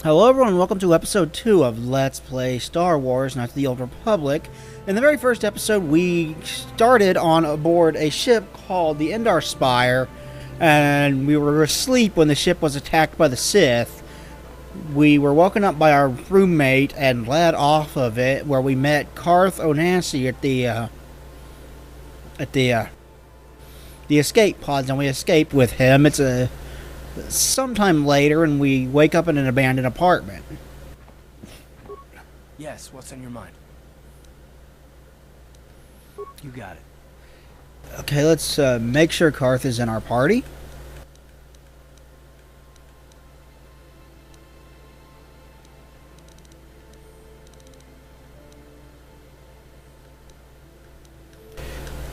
Hello everyone, welcome to episode 2 of Let's Play Star Wars Knights of the Old Republic. In the very first episode, we started on aboard a ship called the Endar Spire, and we were asleep when the ship was attacked by the Sith. We were woken up by our roommate and led off of it, where we met Carth Onasi at the escape pods, and we escaped with him. It's sometime later, and we wake up in an abandoned apartment. Yes, what's on your mind? You got it. Okay, let's make sure Carth is in our party.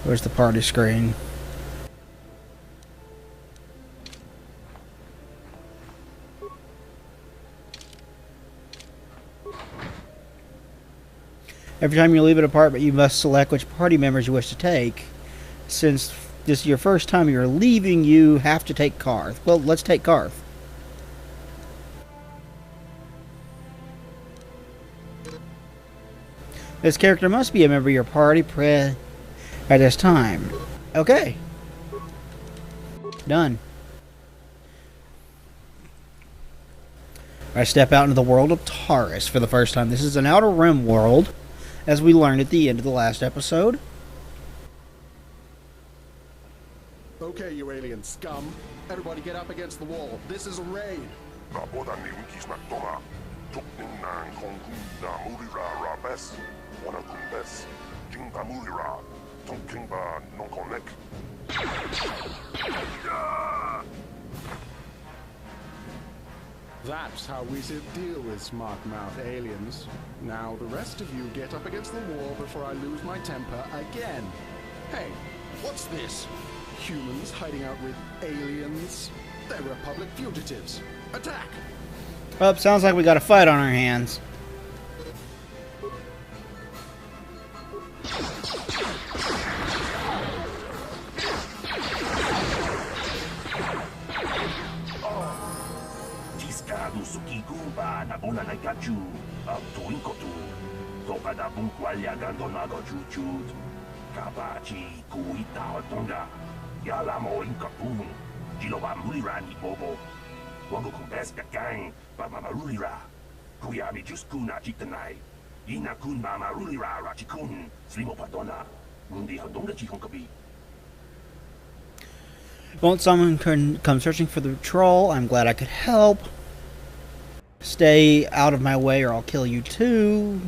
Where's the party screen? Every time you leave an apartment, you must select which party members you wish to take. Since this is your first time you're leaving, you have to take Carth. Well, let's take Carth. This character must be a member of your party at this time. Okay. Done. I step out into the world of Taris for the first time. This is an Outer Rim world, as we learned at the end of the last episode. Okay, you alien scum. Everybody get up against the wall. This is a raid. That's how we should deal with smart-mouth aliens. Now the rest of you get up against the wall before I lose my temper again. Hey, what's this? Humans hiding out with aliens? They're Republic fugitives. Attack! Well, sounds like we got a fight on our hands. Won't someone come searching for the troll? I'm glad I could help. Stay out of my way or I'll kill you too.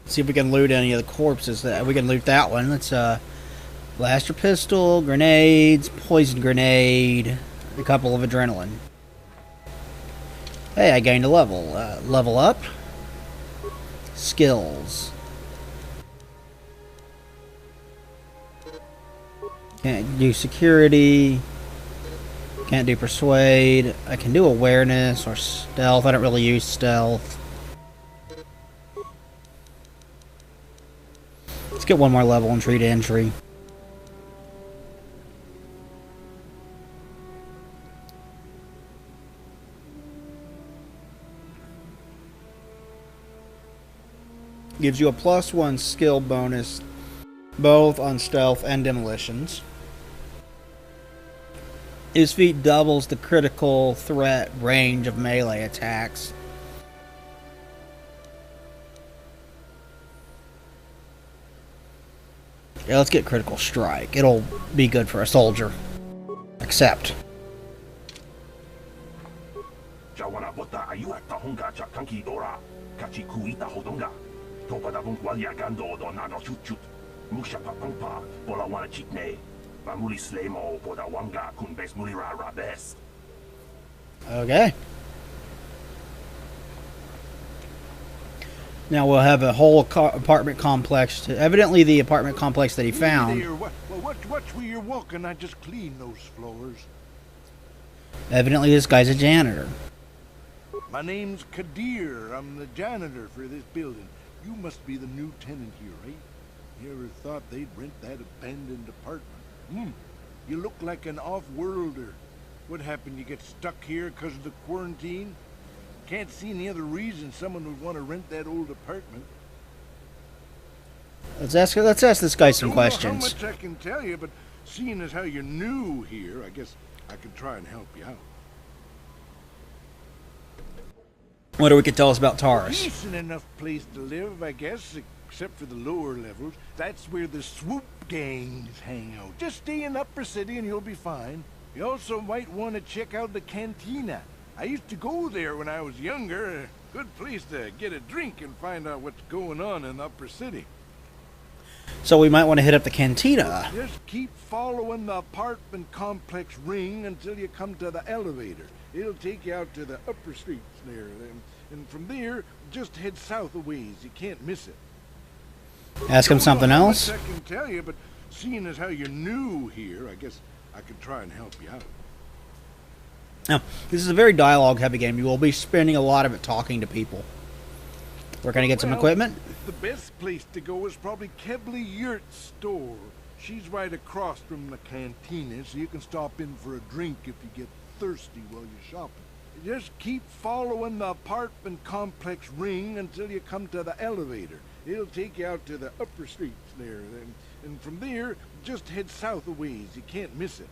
See if we can loot any of the corpses. That we can loot that one. Let's blaster pistol, grenades, poison grenade, a couple of adrenaline. Hey, I gained a level. Level up. Skills. Can't do security. Can't do persuade. I can do awareness or stealth. I don't really use stealth. Let's get one more level and treat entry. Gives you a +1 skill bonus both on stealth and demolitions. His feat doubles the critical threat range of melee attacks. Yeah, let's get critical strike. It'll be good for a soldier. Accept. Okay. Now we'll have a whole apartment complex. Evidently, the apartment complex that he found. There, watch where you're walking. I just cleaned those floors. Evidently, this guy's a janitor. My name's Kadir. I'm the janitor for this building. You must be the new tenant here, right? You ever thought they'd rent that abandoned apartment? You look like an off-worlder. What happened? You get stuck here because of the quarantine? Can't see any other reason someone would want to rent that old apartment. Let's ask this guy some Don't questions. know how much I can tell you, but seeing as how you're new here, I guess I could try and help you out. What do we could tell us about Taris? Decent enough place to live, I guess, except for the lower levels. That's where the swoop gangs hang out. Just stay in Upper City and you'll be fine. You also might want to check out the cantina. I used to go there when I was younger. A good place to get a drink and find out what's going on in Upper City. So we might want to hit up the cantina. Just keep following the apartment complex ring until you come to the elevator. It'll take you out to the upper streets there. And from there, just head south a ways. You can't miss it. Ask him something else. I can tell you, but seeing as how you're new here, I guess I could try and help you out. Now, this is a very dialogue-heavy game. You will be spending a lot of it talking to people. We're going to get some equipment. The best place to go is probably Kebley Yurt's store. She's right across from the cantina, so you can stop in for a drink if you get thirsty while you're shopping. Just keep following the apartment complex ring until you come to the elevator. It'll take you out to the upper streets there. And from there, just head south a ways. You can't miss it.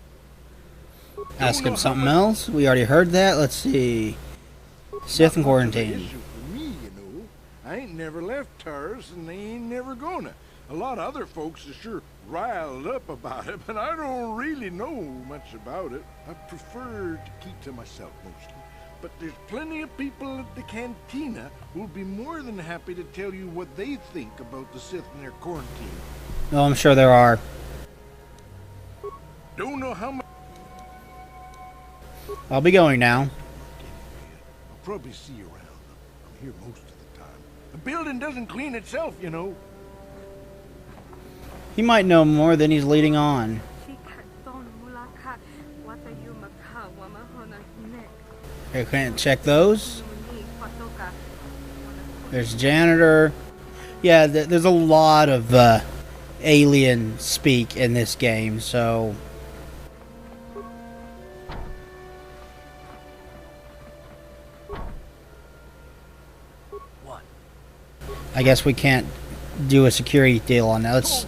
Ask him something else. We already heard that. Let's see. Sith in quarantine. Issue for me, you know. I ain't never left Taris, and they ain't never gonna. A lot of other folks are sure riled up about it, but I don't really know much about it. I prefer to keep to myself mostly. But there's plenty of people at the cantina who'll be more than happy to tell you what they think about the Sith and their quarantine. Oh, I'm sure there are. Don't know how much. I'll be going now. I'll probably see you around. I'm here most of the time. The building doesn't clean itself, you know. He might know more than he's leading on. Okay, can't check those. There's janitor. Yeah, there's a lot of alien speak in this game, so What? I guess we can't do a security deal on that. Let's.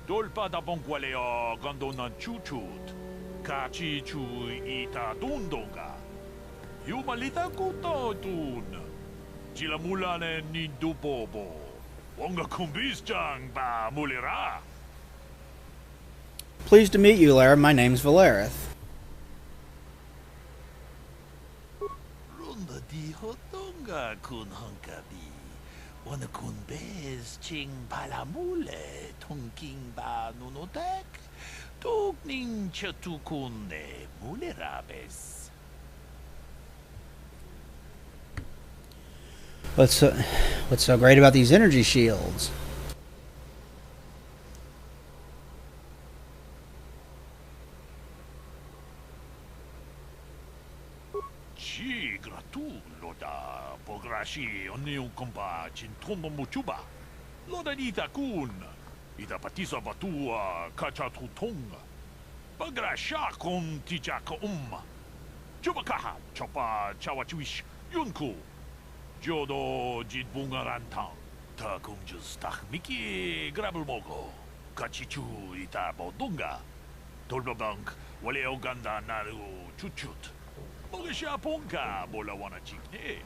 Dolpa da bonqualeo gondonan chuchut. Kachi chu ita dundonga. Yumalita kuto tun. Chilamulane nindubobo. Wonga kumbisjang ba mulira. Pleased to meet you, Lara. My name's Valerith. Runda di hotonga kun honkabi. Wana kun bez ching palamule tongking ba nunotek. Togning chatukune mulerabes. What's so great about these energy shields? Chi gratulo da pograshi onion comba cintono muchuba. Loda ita kun. Ita patisa batua kachatu tonga. Pagrasha kon tijaka Chubakaha chopa chawachuish yunku. Jodo jitbungarantang. Ta kumjus miki grabulmogo. Kachichu ita bodunga. Tolbabank wale oganda naru chuchut. Mogesha ponka bola wana chikne.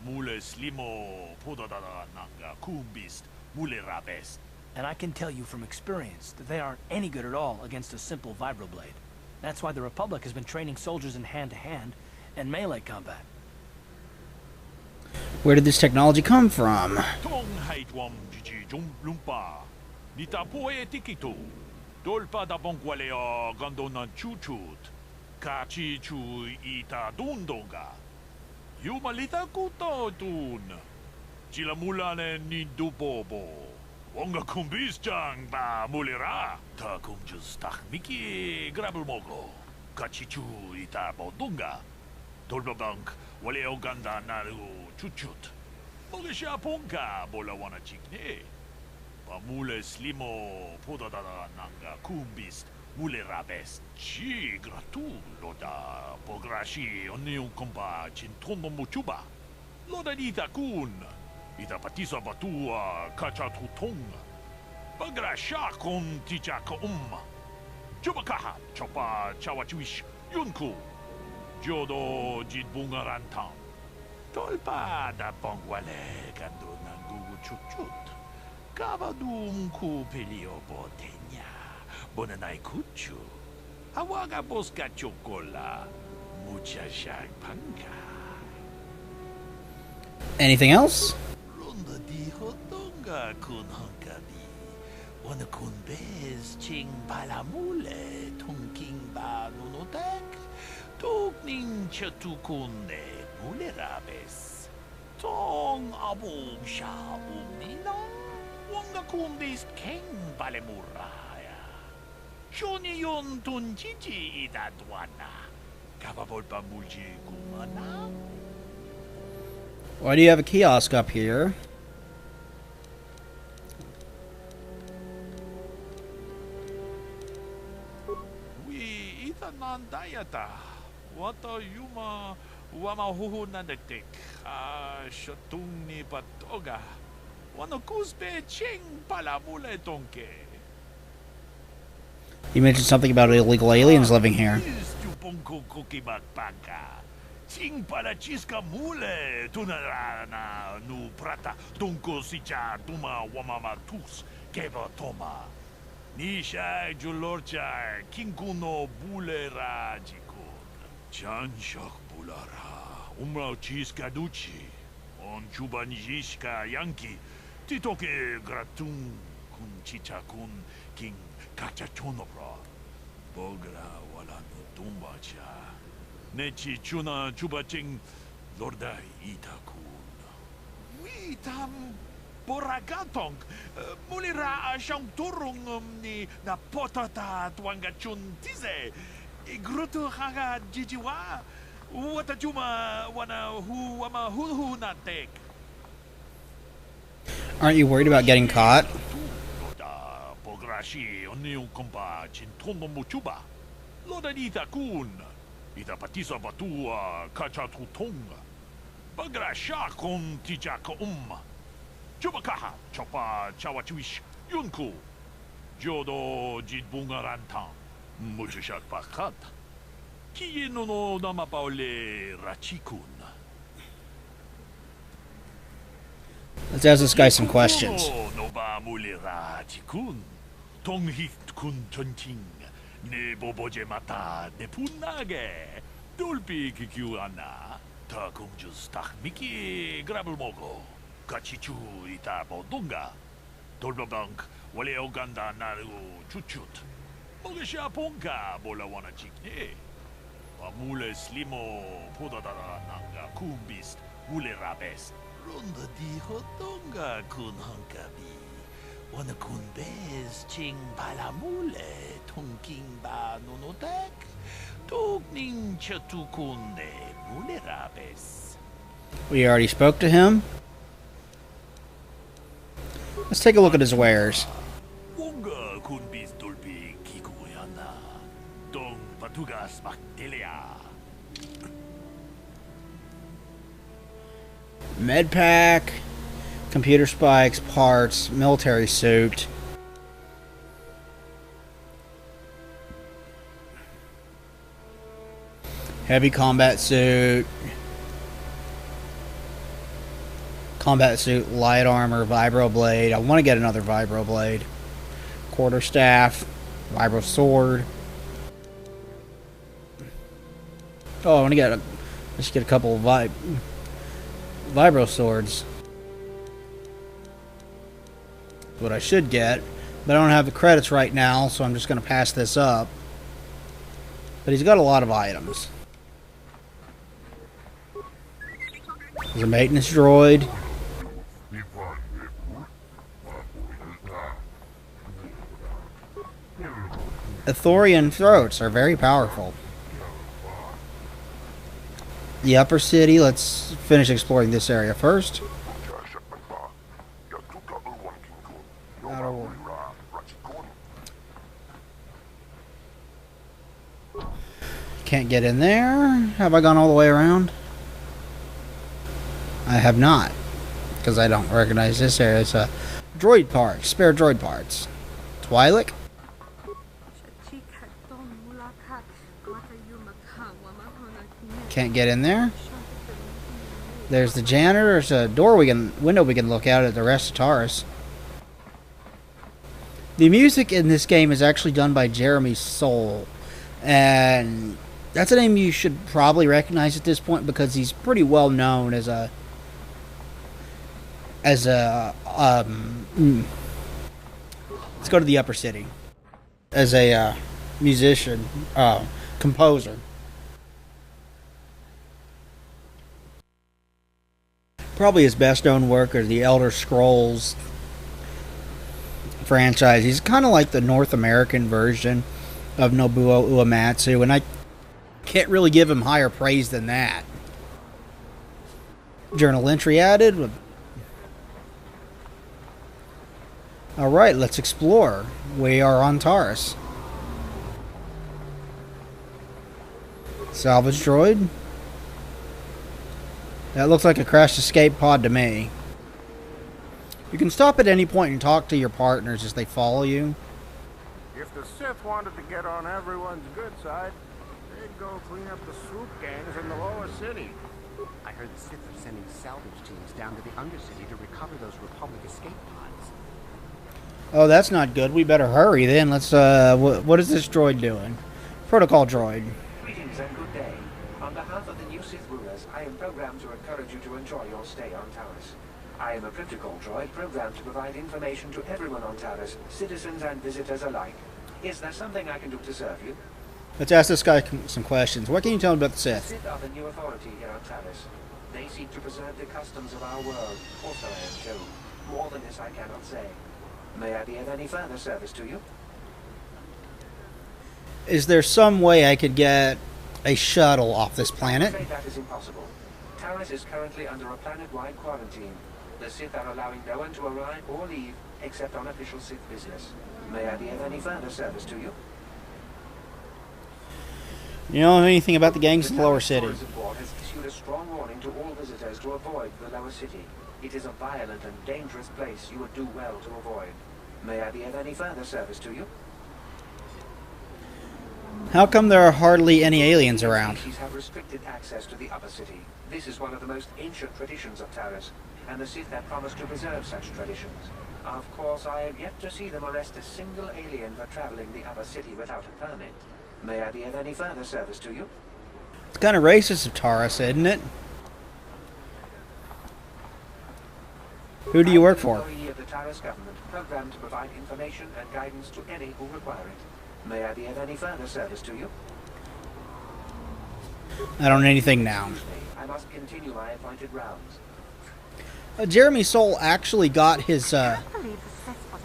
Mule slimo podadada nanga kumbist mule rabes. And I can tell you from experience that they aren't any good at all against a simple vibroblade. That's why the Republic has been training soldiers in hand-to-hand and melee combat. Where did this technology come from? Tong haitwam jiji jum lumpa. Nita poe tikito. Dolpa da bonqualeo gondonan chuchut. Kachi chu ita dundonga. Yumalita kuto tun. Chila mulane ni dupobo. Wonga kumbis chang ba mulira. Ta kumjus tak miki grabel mogo. Kachichu ita bodunga. Dolbabank wale oganda naru chuchut. Mogesha ponka bola wana chikne. Pamule slimo podadada nanga kumbis. Mule rabes chi gratu loda pograshi oniu komba chintono muchuba. Loda ita kun. Ita patisa batua kacha tutong. Bagrasha kon tichaka Chubakaha chopa chawachuish yunku. Jodo jitbungarantang. Tolpa da pongwale gando nangugu chuchut. Kabadum ku pelio botenya. Bonanay kuchu. Awaga boska chokola. Mucha shagpanga. Anything else? Ronda di hotonga kun hankabi. Wana kun bez ching palamule tongking ba nunotek. Tokning chatukunde mule rabes. Tong abong sha umnina. Wanga kun bez keng palemuraya. Shoni yon tun chichi idadwana. Kababol pa mulji kumana. Why do you have a kiosk up here? We ita nandayata. Wata yuma wama huhu nandektek. Shatung ni patoga. Wano kuspe ching palamule tonke. You mentioned something about illegal aliens living here. Stupongko koki bakpaka. Ching para chiska mule tunarana nu prata tunko sicha tuma wamama tus keba toma. Nisha julorcha kinkuno bulera jikun. Chanshak bulara umrao chiska duchi. On chubanjishka yanki titoke gratun kun chicha kun king kachachonobra. Bogra wala no tumbacha. Nechi chuna chubaching lordai itakun. We tam boragatong mulira siyang turong ni na potata tuangachun tize. Igruto haga jijiwa. Wata chuma wana hu wama hu natek. Aren't you worried about getting caught? Loda pograshi oniu kompa chintono muchuba. Loda itakun. Ita patisa batua kacha tutonga. Bagrasha kon tijaka Chubakaha chopa chawachuish yunku. Jodo jitbungarantang. Muchishak pakat. Kiye no namapaole rachikun. Let's ask this guy some questions. No ba mule rachikun. Tonghit kun chonching. Ne boboje mata ne punage. Dolpi kikiwana. Ta kumjus tak miki grabel mogo. Kachichu ita bodunga. Dolbabank wale oganda naru chuchut. Mogesha ponka bola wana chikne. Pamule slimo podadara nanga kumbist mule rabes. Ronda di hotonga kun hankabi. Wana kun bez ching palamule tongking ba nunotek. Tokning chatukunde mule rabes. We already spoke to him. Let's take a look at his wares. Wonga kun bis dolpi kikuyana. Dong patugas baktelia. Med pack, computer spikes, parts, military suit. Heavy combat suit. Combat suit, light armor, vibroblade. I want to get another vibroblade. Quarterstaff, vibro sword. Oh, I want to get let's get a couple of vibro swords. What I should get, but I don't have the credits right now, so I'm just going to pass this up. But he's got a lot of items. There's a maintenance droid. Ithorian throats are very powerful. The upper city, let's finish exploring this area first. Can't get in there. Have I gone all the way around? I have not, because I don't recognize this area. It's a droid parts, spare droid parts. Twi'lek? Can't get in there. There's the janitor. There's a window we can look out at the rest of Taris. The music in this game is actually done by Jeremy Soule, and that's a name you should probably recognize at this point because he's pretty well known as a let's go to the upper city, as a musician, composer. Probably his best known work are the Elder Scrolls franchise. He's kind of like the North American version of Nobuo Uematsu, and I can't really give him higher praise than that. Journal entry added. Alright, let's explore. We are on Taris. Salvage droid. That looks like a crashed escape pod to me. You can stop at any point and talk to your partners as they follow you. If the Sith wanted to get on everyone's good side, they'd go clean up the swoop gangs in the lower city. I heard the Sith are sending salvage teams down to the Undercity to recover those Republic escape pods. Oh, that's not good. We better hurry then. Let's, what is this droid doing? Protocol droid. Greetings and good day. On behalf of the new Sith rulers, I am programmed to encourage you to enjoy your stay on Taris. I am a protocol droid programmed to provide information to everyone on Taris, citizens and visitors alike. Is there something I can do to serve you? Let's ask this guy some questions. What can you tell me about the The Sith? Sith are the new authority here on Taris. They seek to preserve the customs of our world. Also, I am told. More than this I cannot say. May I be of any further service to you? Is there some way I could get a shuttle off this planet? I'm afraid that is impossible. Taris is currently under a planet-wide quarantine. The Sith are allowing no one to arrive or leave except on official Sith business. May I be of any further service to you? You know anything about the gangs in the lower Taris city? Tourism Board has issued a strong warning to all visitors to avoid the lower city. It is a violent and dangerous place you would do well to avoid. May I be of any further service to you? How come there are hardly any aliens around? Species have restricted access to the upper city. This is one of the most ancient traditions of Taris, and the Sith have promised to preserve such traditions. Of course, I have yet to see them arrest a single alien for traveling the upper city without a permit. May I be of any further service to you? It's kind of racist of Taris, isn't it? Who do you work for? I'm an employee of the Taris government, programmed to provide information and guidance to any who require it. May I be of any further service to you? I don't know anything now. Excuse me, I must continue my appointed rounds. Jeremy Soule actually got his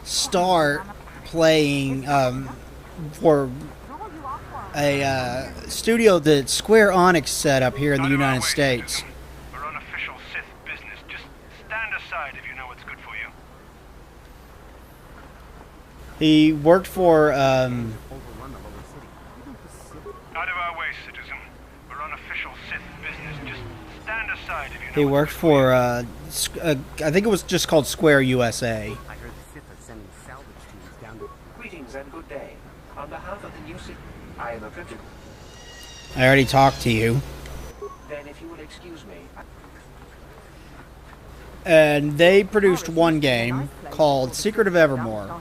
start playing for a studio that Square Enix set up here in the United States. We're on official Sith business. Just stand aside if you know what's good for you. He worked for Out of our way, citizen. We're on official Sith business. Just stand aside if you know he what's worked good for I think it was just called Square USA. I heard the Sith are sending salvage teams down to... Greetings and good day. On behalf of the new Sith, I am a protocol. I already talked to you. Then if you would excuse me, And they produced one game called Secret of Evermore.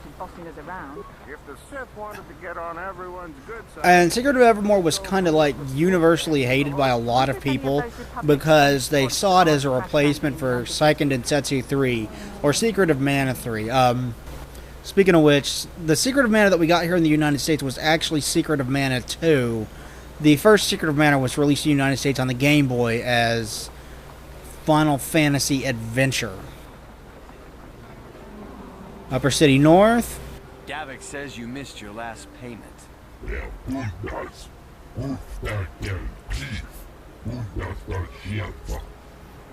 If the Sith wanted to get on everyone's good side... And Secret of Evermore was kind of like universally hated by a lot of people because they saw it as a replacement for Seiken Densetsu 3 or Secret of Mana 3. Speaking of which, the Secret of Mana that we got here in the United States was actually Secret of Mana 2. The first Secret of Mana was released in the United States on the Game Boy as Final Fantasy Adventure. Upper City North. Davik says you missed your last payment.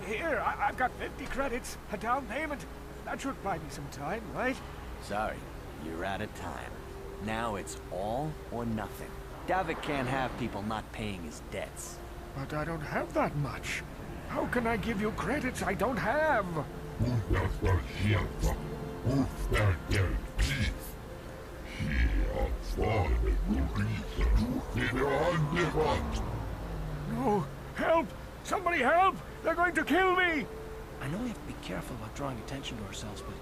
Here, I've got 50 credits, a down payment. That should buy me some time, right? Sorry, you're out of time. Now it's all or nothing. Davik can't have people not paying his debts. But I don't have that much. How can I give you credits I don't have? No! Help! Somebody help! They're going to kill me! I know we have to be careful about drawing attention to ourselves, but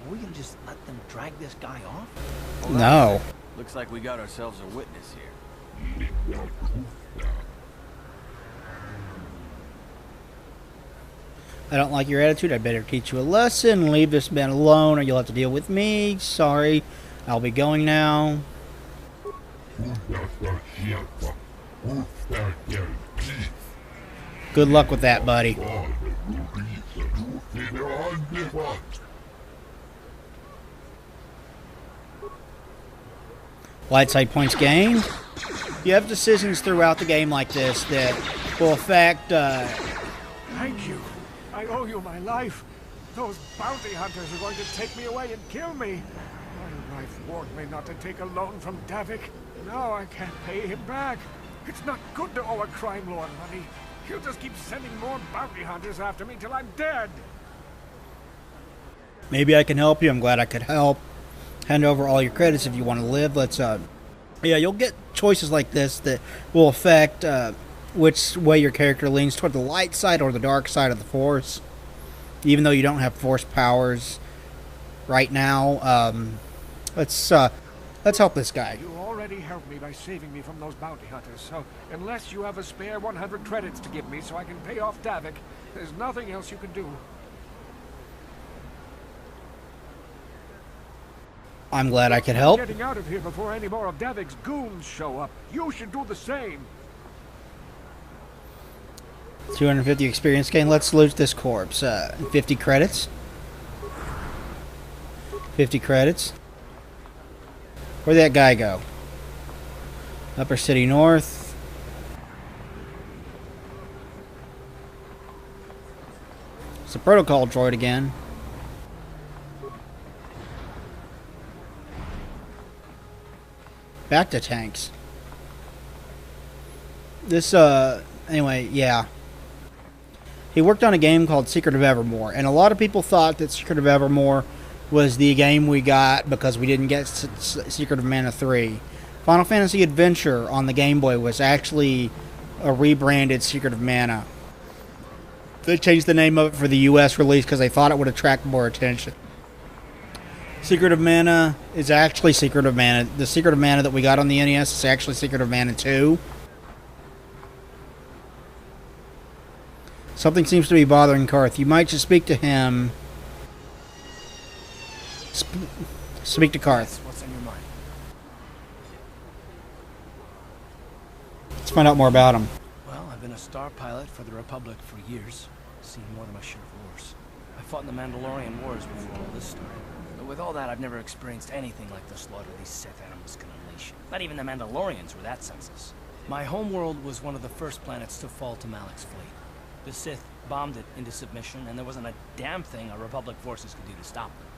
are we gonna just let them drag this guy off? No. Looks like we got ourselves a witness here. I don't like your attitude. I better teach you a lesson. Leave this man alone or you'll have to deal with me. Sorry. I'll be going now. Good luck with that, buddy. Light side points gained. You have decisions throughout the game like this that will affect... Thank you. I owe you my life. Those bounty hunters are going to take me away and kill me. My wife warned me not to take a loan from Davik. Now I can't pay him back. It's not good to owe a crime lord money. He'll just keep sending more bounty hunters after me till I'm dead. Maybe I can help you. I'm glad I could help. Hand over all your credits if you want to live. Let's, yeah, you'll get choices like this that will affect which way your character leans toward the light side or the dark side of the Force. Even though you don't have Force powers right now, let's help this guy. You already helped me by saving me from those bounty hunters, so unless you have a spare 100 credits to give me so I can pay off Davik, there's nothing else you can do. I'm glad I could help. Getting out of here before any more of Davik's goons show up. You should do the same. 250 experience gain. Let's loot this corpse. 50 credits. 50 credits. Where'd that guy go? Upper City North. It's a protocol droid again. Back to tanks. This, anyway, yeah. He worked on a game called Secret of Evermore, and a lot of people thought that Secret of Evermore was the game we got because we didn't get Secret of Mana 3. Final Fantasy Adventure on the Game Boy was actually a rebranded Secret of Mana. They changed the name of it for the US release because they thought it would attract more attention. Secret of Mana is actually Secret of Mana. The Secret of Mana that we got on the NES is actually Secret of Mana 2. Something seems to be bothering Karth. You might just speak to him. Speak to Karth. What's on your mind? Let's find out more about him. Well, I've been a star pilot for the Republic for years. Seen more than my share of wars. I fought in the Mandalorian Wars before all this started. But with all that, I've never experienced anything like the slaughter these Sith animals can unleash. Not even the Mandalorians were that senseless. My homeworld was one of the first planets to fall to Malak's fleet. The Sith bombed it into submission, and there wasn't a damn thing our Republic forces could do to stop them.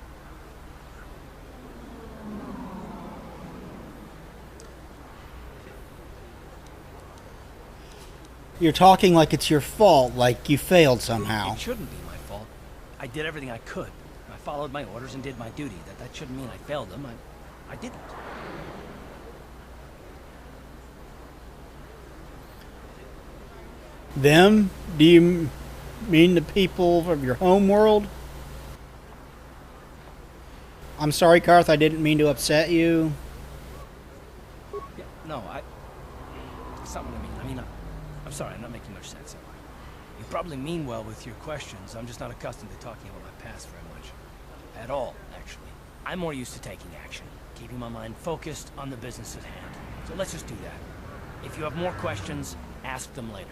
You're talking like it's your fault, like you failed somehow. It shouldn't be my fault. I did everything I could. I followed my orders and did my duty. That shouldn't mean I failed them. I didn't. Them? Do you mean the people of your home world? I'm sorry, Karth, I didn't mean to upset you. Yeah, no, that's not what I mean. I'm sorry, I'm not making much sense, am I? You probably mean well with your questions. I'm just not accustomed to talking about my past very much. At all, actually. I'm more used to taking action, keeping my mind focused on the business at hand. So let's just do that. If you have more questions, ask them later.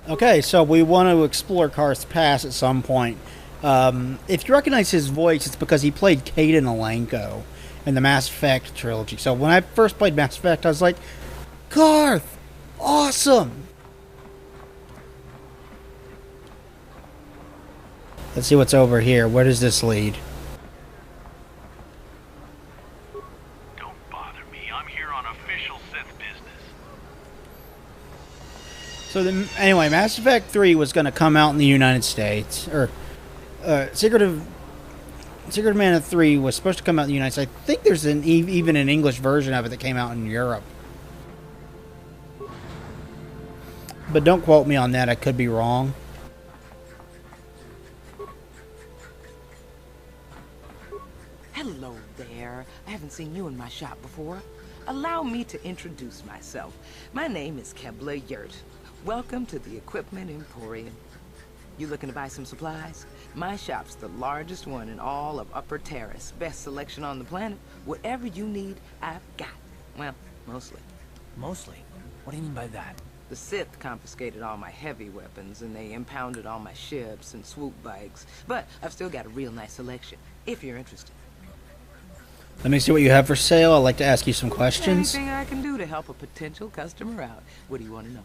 Okay, so we want to explore Karth's past at some point. If you recognize his voice, it's because he played Kaden Alenko in the Mass Effect trilogy. So when I first played Mass Effect, I was like, Karth! Awesome! Let's see what's over here. Where does this lead? Don't bother me. I'm here on official Sith business. So then, anyway, Mass Effect 3 was going to come out in the United States, or Secret of Mana 3 was supposed to come out in the United States. I think there's even an English version of it that came out in Europe. But don't quote me on that. I could be wrong. Hello there. I haven't seen you in my shop before. Allow me to introduce myself. My name is Kebla Yurt. Welcome to the Equipment Emporium. You looking to buy some supplies? My shop's the largest one in all of Upper Taris. Best selection on the planet. Whatever you need, I've got. Well, mostly. Mostly? What do you mean by that? The Sith confiscated all my heavy weapons, and they impounded all my ships and swoop bikes. But I've still got a real nice selection, if you're interested. Let me see what you have for sale. I'd like to ask you some questions. Anything I can do to help a potential customer out. What do you want to know?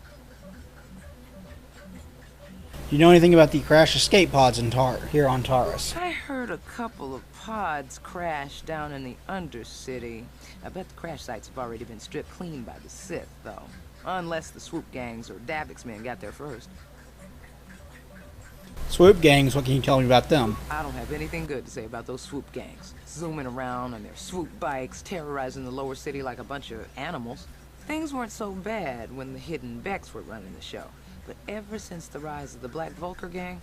Do you know anything about the crash escape pods in here on Taris? I heard a couple of pods crash down in the Undercity. I bet the crash sites have already been stripped clean by the Sith, though. Unless the swoop gangs or Davik's men got there first. Swoop gangs, what can you tell me about them? I don't have anything good to say about those swoop gangs. Zooming around on their swoop bikes, terrorizing the lower city like a bunch of animals. Things weren't so bad when the Hidden Becks were running the show. But ever since the rise of the Black Vulcar gang,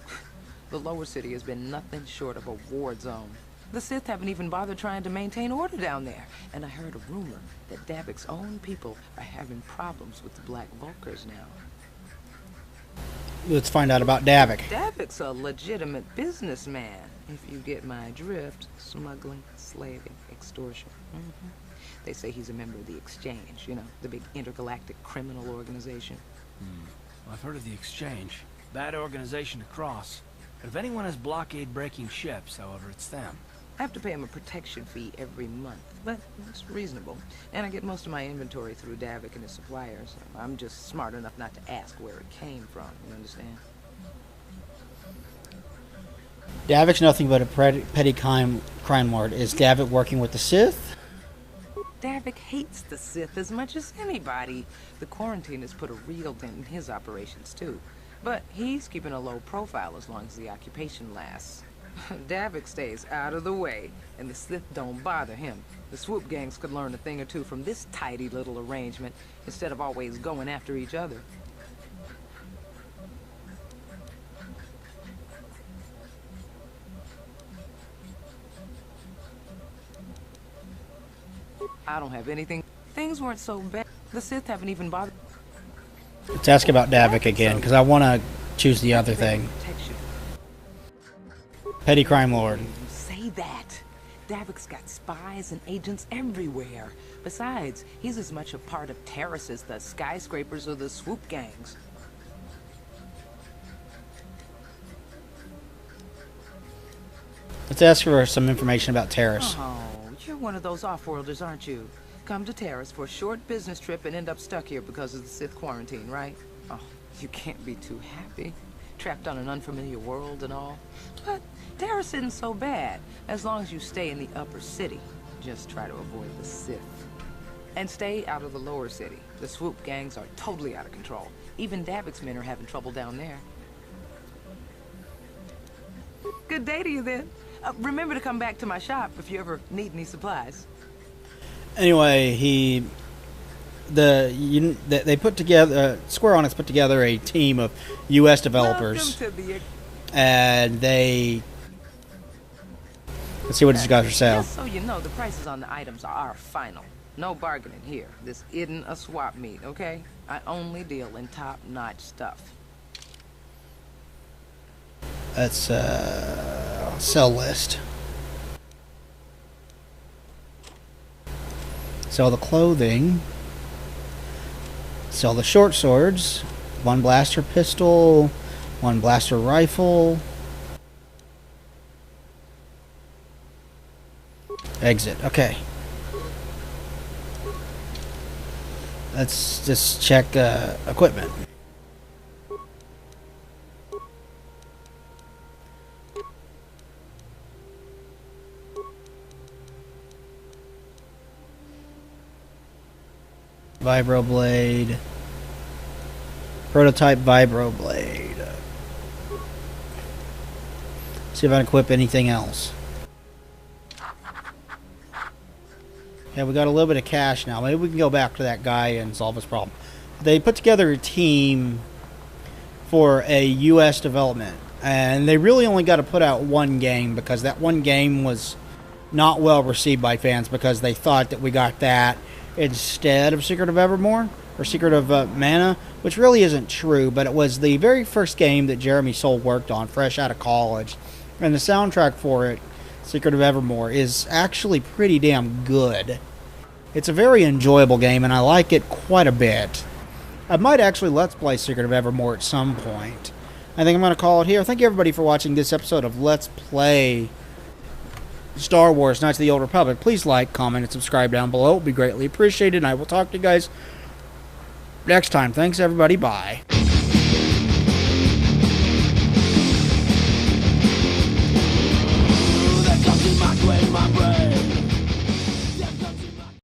the lower city has been nothing short of a war zone. The Sith haven't even bothered trying to maintain order down there. And I heard a rumor that Davik's own people are having problems with the Black Vulcars now. Let's find out about Davik. Davik's a legitimate businessman, if you get my drift. Smuggling, slaving, extortion. They say he's a member of the Exchange, you know, the big intergalactic criminal organization. Well, I've heard of the Exchange. Bad organization to cross. But if anyone has blockade-breaking ships, however, it's them. I have to pay him a protection fee every month, but it's reasonable. And I get most of my inventory through Davik and his suppliers. I'm just smart enough not to ask where it came from, you understand? Davik's nothing but a petty crime lord. Is Davik working with the Sith? Davik hates the Sith as much as anybody. The quarantine has put a real dent in his operations, too. But he's keeping a low profile as long as the occupation lasts. Davik stays out of the way, and the Sith don't bother him. The swoop gangs could learn a thing or two from this tidy little arrangement, instead of always going after each other. I don't have anything. Things weren't so bad. The Sith haven't even bothered. Let's ask about Davik again, because I want to choose the other thing. Petty crime lord. You say that. Davik's got spies and agents everywhere. Besides, he's as much a part of Taris as the skyscrapers or the swoop gangs. Let's ask for some information about Taris. Oh, you're one of those off-worlders, aren't you? Come to Taris for a short business trip and end up stuck here because of the Sith quarantine, right? Oh, you can't be too happy. Trapped on an unfamiliar world and all. But Taris isn't so bad, as long as you stay in the upper city. Just try to avoid the Sith. And stay out of the lower city. The swoop gangs are totally out of control. Even Davik's men are having trouble down there. Good day to you then. Remember to come back to my shop if you ever need any supplies. Anyway, they put together, Square Enix put together a team of U.S. developers, and they, let's see what it's got for sale. Just so you know, the prices on the items are final. No bargaining here. This isn't a swap meet, okay? I only deal in top-notch stuff. That's sell list. Sell the clothing. Sell the short swords. 1 blaster pistol, 1 blaster rifle. Exit. Okay. Let's just check equipment. Vibroblade. Prototype vibroblade. See if I can equip anything else. Yeah, we got a little bit of cash now. Maybe we can go back to that guy and solve his problem. They put together a team for a U.S. development, and they really only got to put out 1 game because that 1 game was not well received by fans because they thought that we got that instead of Secret of Evermore or Secret of Mana, which really isn't true, but it was the very first game that Jeremy Soule worked on fresh out of college, and the soundtrack for it, Secret of Evermore, is actually pretty damn good. It's a very enjoyable game, and I like it quite a bit. I might actually Let's Play Secret of Evermore at some point. I think I'm going to call it here. Thank you everybody for watching this episode of Let's Play Star Wars Knights of the Old Republic. Please like, comment, and subscribe down below. It would be greatly appreciated, and I will talk to you guys next time. Thanks everybody. Bye.